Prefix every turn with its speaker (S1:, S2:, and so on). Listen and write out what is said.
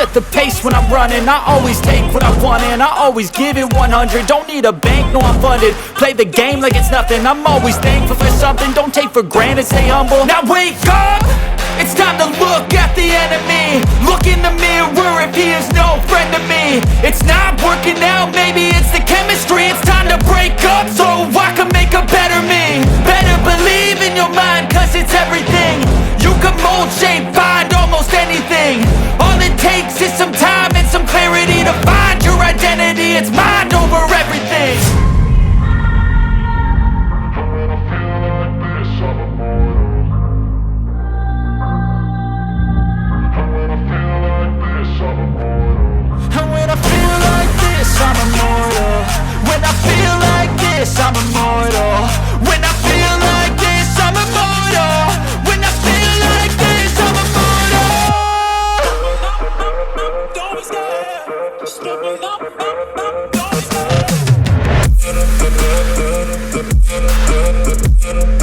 S1: set the pace when I'm running. I always take what I want and I always give it 100. Don't need a bank, no I'm funded. Play the game like it's nothing. I'm always thankful for something. Don't take for granted, stay humble. Now wake up! It's time to look at the enemy. Look in the mirror if he is no friend to me. It's not working out, maybe it's the chemistry. It's time to break up so I can make a better me. Better believe in your mind, cause it's everything. You can mold, shape, find almost anything. All it takes is some time and some clarity to find your identity. It's mind over everything. I'm immortal. When I feel like this, I'm immortal. When I feel like this, I'm immortal. When I feel like this, I'm immortal. Don't be scared. Just don't be scared.